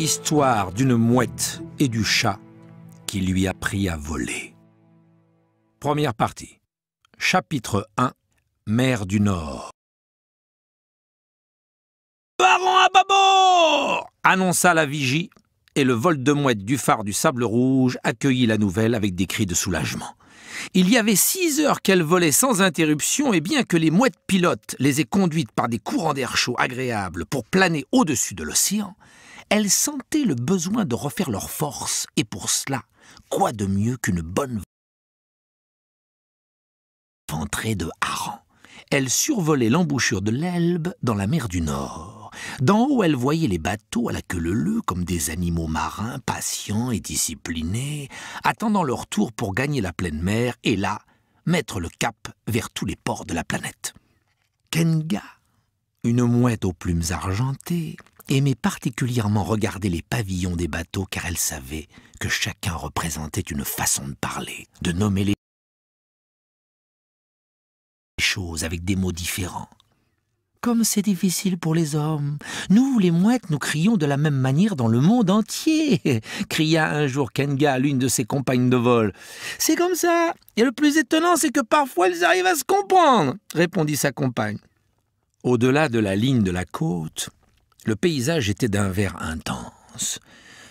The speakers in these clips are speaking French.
Histoire d'une mouette et du chat qui lui a appris à voler. Première partie. Chapitre 1. Mer du Nord. « Hareng à bâbord !» annonça la vigie, et le vol de mouettes du phare du Sable Rouge accueillit la nouvelle avec des cris de soulagement. Il y avait 6 heures qu'elles volaient sans interruption, et bien que les mouettes pilotes les aient conduites par des courants d'air chaud agréables pour planer au-dessus de l'océan, elles sentaient le besoin de refaire leur force, et pour cela, quoi de mieux qu'une bonne ventrée de harengs. Elles survolaient l'embouchure de l'Elbe dans la mer du Nord. D'en haut, elles voyaient les bateaux à la queue leu-leu comme des animaux marins patients et disciplinés, attendant leur tour pour gagner la pleine mer et là, mettre le cap vers tous les ports de la planète. Kenga, une mouette aux plumes argentées, aimait particulièrement regarder les pavillons des bateaux car elle savait que chacun représentait une façon de parler, de nommer les choses avec des mots différents. Comme c'est difficile pour les hommes. Nous, les mouettes, nous crions de la même manière dans le monde entier, cria un jour Kenga à l'une de ses compagnes de vol. C'est comme ça. Et le plus étonnant, c'est que parfois elles arrivent à se comprendre, répondit sa compagne. Au-delà de la ligne de la côte, le paysage était d'un vert intense.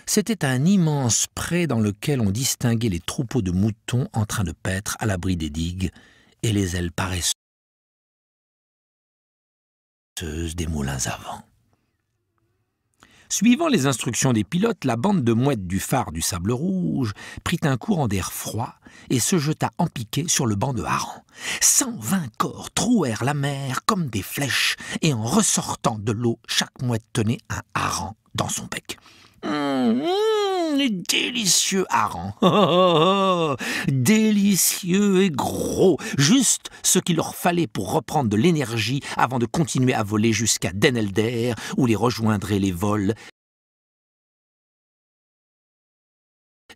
C'était un immense pré dans lequel on distinguait les troupeaux de moutons en train de paître à l'abri des digues et les ailes paresseuses des moulins à vent. Suivant les instructions des pilotes, la bande de mouettes du phare du Sable Rouge prit un courant d'air froid et se jeta en piqué sur le banc de harengs. 120 corps trouèrent la mer comme des flèches et en ressortant de l'eau, chaque mouette tenait un hareng dans son bec. Délicieux harengs, délicieux et gros, juste ce qu'il leur fallait pour reprendre de l'énergie avant de continuer à voler jusqu'à Den Helder, où les rejoindraient les vols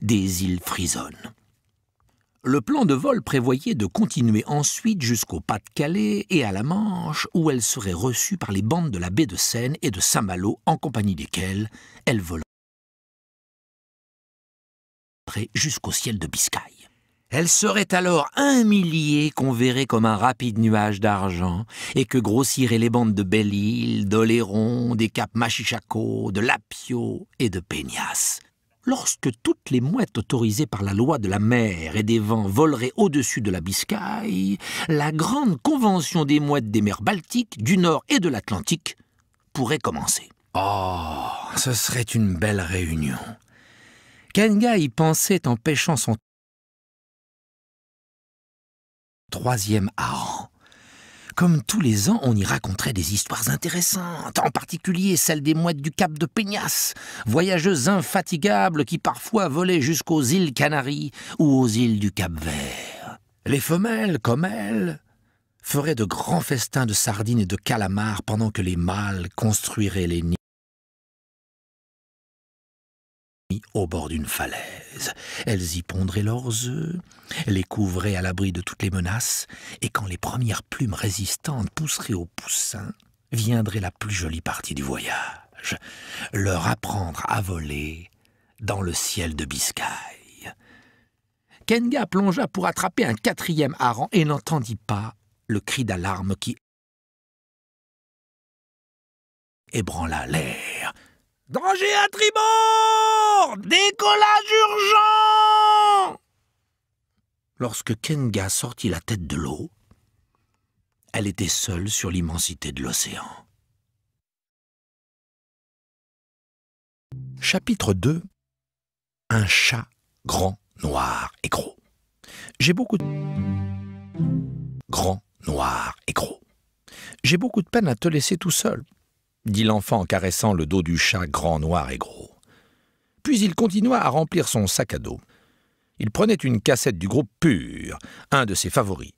des îles Frisonnes. Le plan de vol prévoyait de continuer ensuite jusqu'au Pas-de-Calais et à la Manche, où elles seraient reçues par les bandes de la baie de Seine et de Saint-Malo, en compagnie desquelles elles voleraient jusqu'au ciel de Biscaye. Elles seraient alors 1 millier qu'on verrait comme un rapide nuage d'argent et que grossiraient les bandes de Belle-Île, d'Oléron, des caps Machichaco, de Lapio et de Peñas. Lorsque toutes les mouettes autorisées par la loi de la mer et des vents voleraient au-dessus de la Biscaye, la grande convention des mouettes des mers Baltiques, du Nord et de l'Atlantique pourrait commencer. Oh, ce serait une belle réunion. Kenga y pensait en pêchant son 3e hareng. Comme tous les ans, on y raconterait des histoires intéressantes, en particulier celle des mouettes du cap de Peñas, voyageuses infatigables qui parfois volaient jusqu'aux îles Canaries ou aux îles du Cap-Vert. Les femelles, comme elles, feraient de grands festins de sardines et de calamars pendant que les mâles construiraient les nids au bord d'une falaise. Elles y pondraient leurs œufs, les couvraient à l'abri de toutes les menaces, et quand les premières plumes résistantes pousseraient au poussin, viendrait la plus jolie partie du voyage, leur apprendre à voler dans le ciel de Biscaye. Kenga plongea pour attraper un 4e hareng et n'entendit pas le cri d'alarme qui ébranla l'air. « Danger à tribord! Décollage urgent !» Lorsque Kenga sortit la tête de l'eau, elle était seule sur l'immensité de l'océan. Chapitre 2. Un chat grand, noir et gros. J'ai beaucoup de peine à te laisser tout seul, dit l'enfant en caressant le dos du chat grand, noir et gros. Puis il continua à remplir son sac à dos. Il prenait une cassette du groupe Pur, un de ses favoris.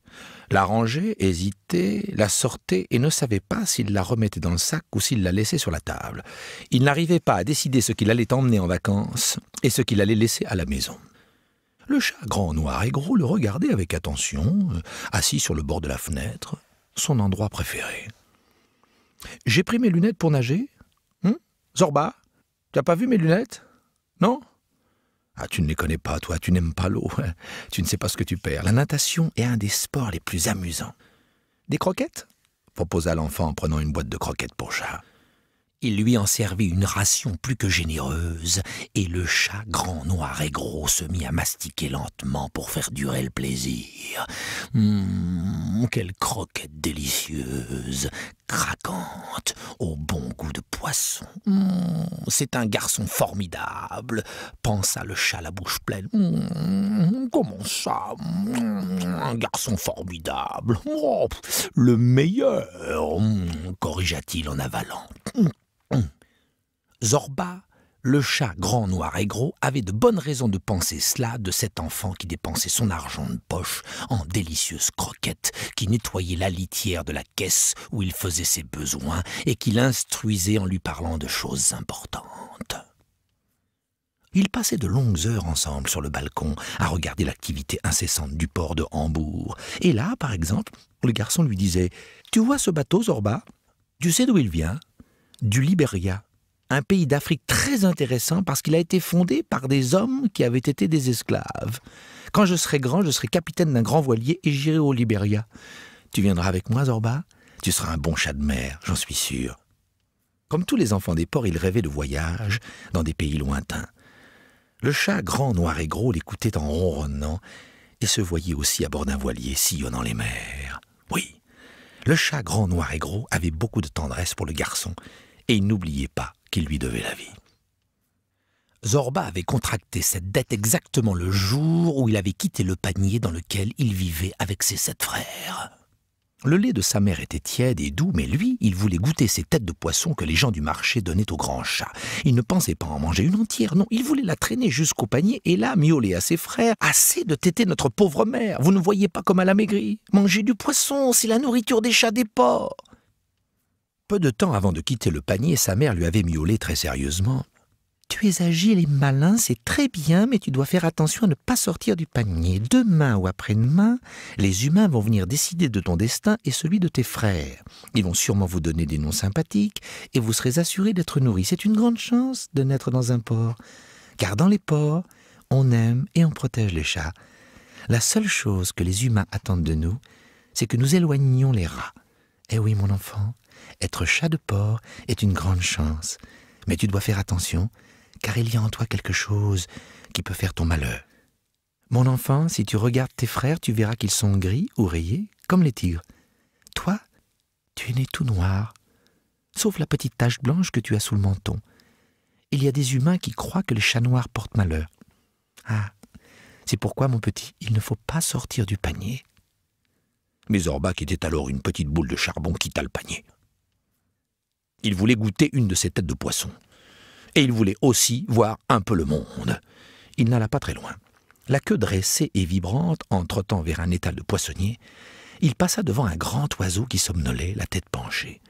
La rangeait, hésitait, la sortait et ne savait pas s'il la remettait dans le sac ou s'il la laissait sur la table. Il n'arrivait pas à décider ce qu'il allait emmener en vacances et ce qu'il allait laisser à la maison. Le chat grand, noir et gros le regardait avec attention, assis sur le bord de la fenêtre, son endroit préféré. « J'ai pris mes lunettes pour nager. Zorba, Tu n'as pas vu mes lunettes? Non? Ah, tu ne les connais pas, toi, tu n'aimes pas l'eau. Tu ne sais pas ce que tu perds. La natation est un des sports les plus amusants. Des croquettes? Proposa l'enfant en prenant une boîte de croquettes pour chat. Il lui en servit une ration plus que généreuse, et le chat grand, noir et gros se mit à mastiquer lentement pour faire durer le plaisir. Quelle croquette délicieuse, craquante, au bon goût de poisson. C'est un garçon formidable, pensa le chat la bouche pleine. Comment ça? Un garçon formidable. Oh, le meilleur, corrigea-t-il en avalant. Zorba, le chat grand, noir et gros, avait de bonnes raisons de penser cela de cet enfant qui dépensait son argent de poche en délicieuses croquettes, qui nettoyait la litière de la caisse où il faisait ses besoins et qui l'instruisait en lui parlant de choses importantes. Ils passaient de longues heures ensemble sur le balcon à regarder l'activité incessante du port de Hambourg. Et là, par exemple, le garçon lui disait « Tu vois ce bateau, Zorba? Tu sais d'où il vient? Du Libéria, un pays d'Afrique très intéressant parce qu'il a été fondé par des hommes qui avaient été des esclaves. Quand je serai grand, je serai capitaine d'un grand voilier et j'irai au Libéria. Tu viendras avec moi, Zorba? Tu seras un bon chat de mer, j'en suis sûr. » Comme tous les enfants des ports, ils rêvaient de voyages dans des pays lointains. Le chat grand, noir et gros l'écoutait en ronronnant et se voyait aussi à bord d'un voilier sillonnant les mers. Oui, le chat grand, noir et gros avait beaucoup de tendresse pour le garçon et il n'oubliait pas qu'il lui devait la vie. Zorba avait contracté cette dette exactement le jour où il avait quitté le panier dans lequel il vivait avec ses 7 frères. Le lait de sa mère était tiède et doux, mais lui, il voulait goûter ces têtes de poisson que les gens du marché donnaient au grand chat. Il ne pensait pas en manger une entière, non, il voulait la traîner jusqu'au panier et là miauler à ses frères. « Assez de téter notre pauvre mère, vous ne voyez pas comme elle a maigri. Manger du poisson, c'est la nourriture des chats des ports. » Peu de temps avant de quitter le panier, sa mère lui avait miaulé très sérieusement. « Tu es agile et malin, c'est très bien, mais tu dois faire attention à ne pas sortir du panier. Demain ou après-demain, les humains vont venir décider de ton destin et celui de tes frères. Ils vont sûrement vous donner des noms sympathiques et vous serez assurés d'être nourris. C'est une grande chance de naître dans un port. Car dans les ports, on aime et on protège les chats. La seule chose que les humains attendent de nous, c'est que nous éloignions les rats. Eh oui, mon enfant, être chat de port est une grande chance. Mais tu dois faire attention, car il y a en toi quelque chose qui peut faire ton malheur. Mon enfant, si tu regardes tes frères, tu verras qu'ils sont gris ou rayés, comme les tigres. Toi, tu es né tout noir, sauf la petite tache blanche que tu as sous le menton. Il y a des humains qui croient que les chats noirs portent malheur. Ah, c'est pourquoi, mon petit, il ne faut pas sortir du panier. » Mais Zorba, qui était alors une petite boule de charbon, quitta le panier. Il voulait goûter une de ces têtes de poisson. Et il voulait aussi voir un peu le monde. Il n'alla pas très loin. La queue dressée et vibrante en trottant vers un étal de poissonnier, il passa devant un grand oiseau qui somnolait, la tête penchée.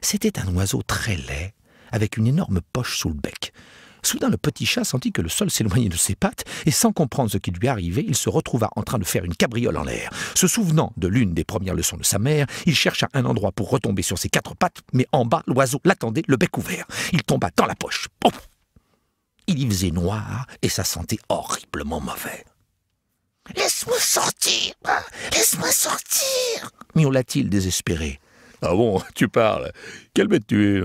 C'était un oiseau très laid, avec une énorme poche sous le bec. Soudain, le petit chat sentit que le sol s'éloignait de ses pattes, et sans comprendre ce qui lui arrivait, il se retrouva en train de faire une cabriole en l'air. Se souvenant de l'une des premières leçons de sa mère, il chercha un endroit pour retomber sur ses 4 pattes, mais en bas, l'oiseau l'attendait, le bec ouvert. Il tomba dans la poche. Pouf! Il y faisait noir, et ça sentait horriblement mauvais. « Laisse-moi sortir! Laisse-moi sortir !» miaula-t-il désespéré. « Ah bon, tu parles? Quelle bête tu es? »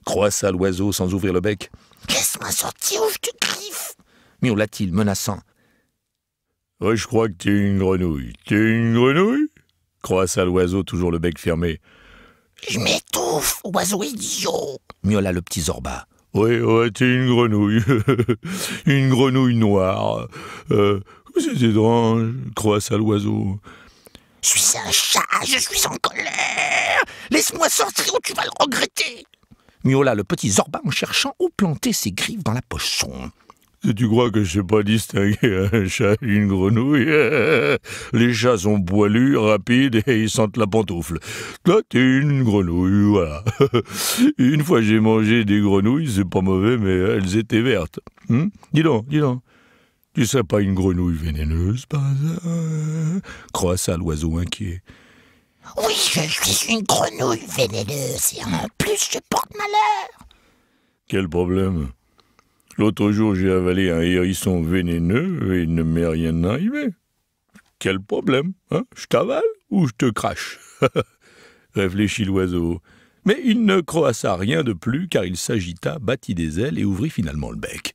croissa l'oiseau sans ouvrir le bec. « Laisse-moi sortir ou je te griffe !» miaula-t-il menaçant. « Ouais, je crois que tu es une grenouille. Tu es une grenouille ?» croissa l'oiseau, toujours le bec fermé. « Je m'étouffe, oiseau idiot !» miaula le petit Zorba. « Ouais, t'es une grenouille. Une grenouille noire. C'est étrange, croissa l'oiseau. « Je suis un chat, je suis en colère. Laisse-moi sortir ou tu vas le regretter !» miaula le petit Zorba en cherchant où planter ses griffes dans la poche sombre. « Tu crois que je sais pas distinguer un chat et une grenouille? Les chats sont poilus, rapides et ils sentent la pantoufle. Toi, t'es une grenouille, voilà. Une fois j'ai mangé des grenouilles, c'est pas mauvais, mais elles étaient vertes. Dis donc. Tu serais pas une grenouille vénéneuse, par hasard? Croissa l'oiseau inquiet. « Oui, je suis une grenouille vénéneuse et en plus je porte malheur. » Quel problème? L'autre jour, j'ai avalé un hérisson vénéneux et il ne m'est rien arrivé. Quel problème, hein? Je t'avale ou je te crache? Réfléchit l'oiseau. Mais il ne croassa rien de plus car il s'agita, battit des ailes et ouvrit finalement le bec.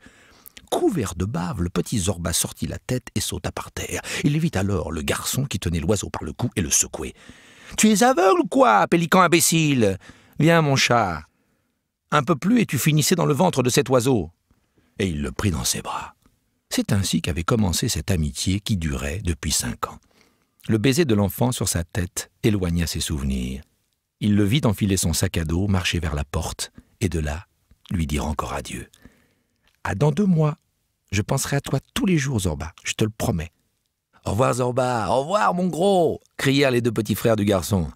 Couvert de bave, le petit Zorba sortit la tête et sauta par terre. Il vit alors le garçon qui tenait l'oiseau par le cou et le secouait. « Tu es aveugle, quoi, pélican imbécile? Viens, mon chat. Un peu plus et tu finissais dans le ventre de cet oiseau. » Et il le prit dans ses bras. C'est ainsi qu'avait commencé cette amitié qui durait depuis 5 ans. Le baiser de l'enfant sur sa tête éloigna ses souvenirs. Il le vit enfiler son sac à dos, marcher vers la porte, et de là, lui dire encore adieu. « À dans 2 mois. Je penserai à toi tous les jours, Zorba, je te le promets. »« Au revoir, Zorba, au revoir, mon gros !» crièrent les 2 petits frères du garçon.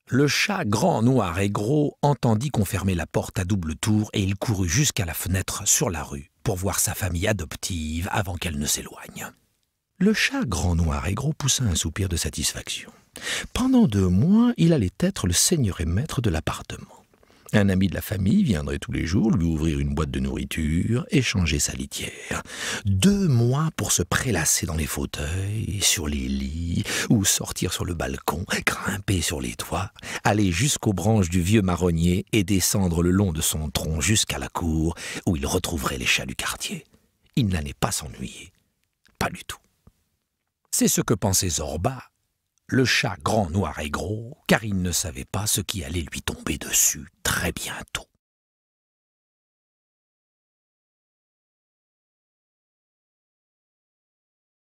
Le chat grand, noir et gros entendit qu'on fermait la porte à double tour et il courut jusqu'à la fenêtre sur la rue pour voir sa famille adoptive avant qu'elle ne s'éloigne. Le chat grand, noir et gros poussa un soupir de satisfaction. Pendant 2 mois, il allait être le seigneur et maître de l'appartement. Un ami de la famille viendrait tous les jours lui ouvrir une boîte de nourriture et changer sa litière. 2 mois pour se prélasser dans les fauteuils, sur les lits, ou sortir sur le balcon, grimper sur les toits, aller jusqu'aux branches du vieux marronnier et descendre le long de son tronc jusqu'à la cour où il retrouverait les chats du quartier. Il n'allait pas s'ennuyer. Pas du tout. C'est ce que pensait Zorba, le chat grand, noir et gros, car il ne savait pas ce qui allait lui tomber dessus très bientôt.